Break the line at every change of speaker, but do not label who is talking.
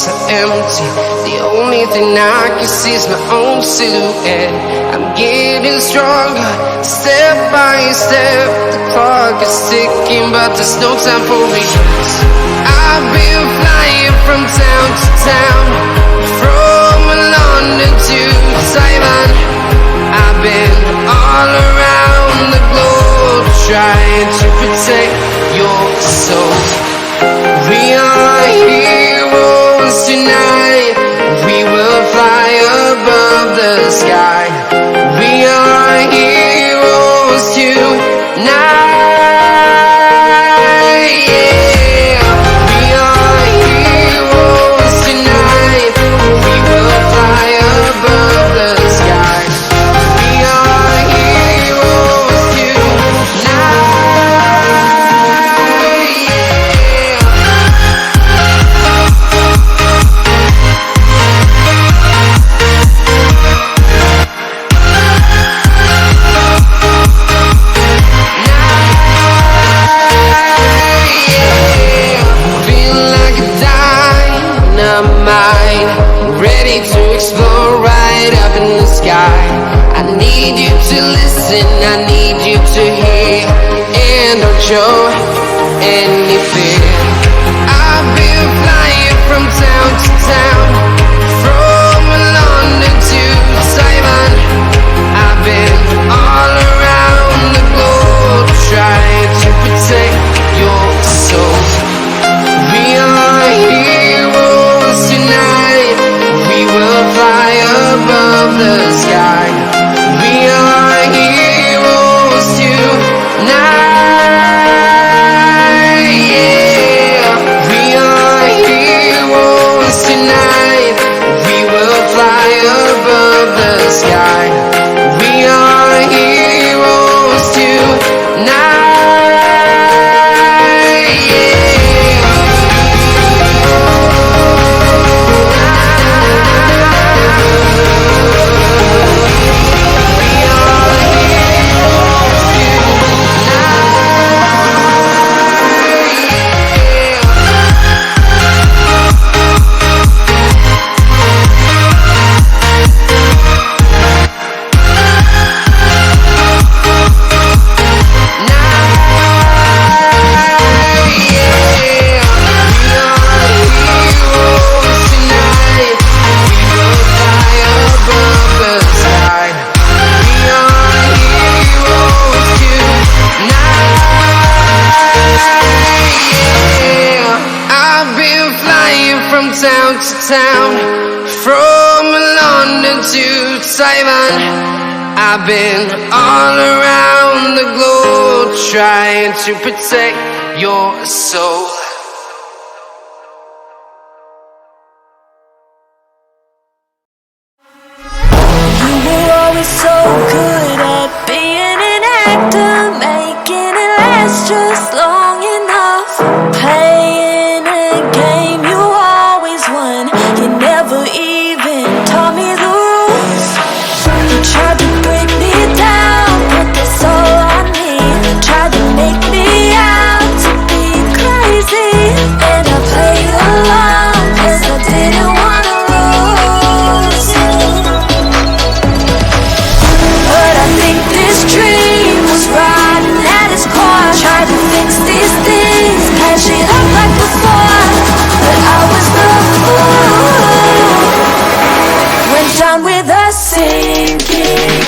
thoughts are empty. The only thing I can see is my own silhouette. I'm getting stronger, step by step. The clock is ticking, but there's no time for regrets. I've been flying from town to town, from London to Taiwan. I've been all around the globe, trying to protect your soul. We are heroes tonight. We will fly above the sky. We are heroes tonight. Yeah. We are heroes tonight. We will fly above the sky. We are heroes tonight. Ready to explore right up in the sky. I need you to listen, I need you to hear, and don't show any fear. I've been flying from town to town, from London to Taiwan. I've been all around the globe, trying to protect your soul. We are heroes tonight. We will fly above the sky. We are heroes tonight. Yeah. We are heroes tonight. We will fly above the sky. We are heroes tonight. Town to town, from London to Taiwan. I've been all around the globe, trying to protect your soul.
You were always so good at being an actor, making it last just long enough. Playing a game you always won. You never even taught me the rules. You tried to break me down, put this all on me. Tried to make me out to be crazy, and I played along 'cause I didn't wanna lose. But I think this dream was rotten at its core. Tried to fix these things, patch it up like before, but I was the fool. Went down with a sinking.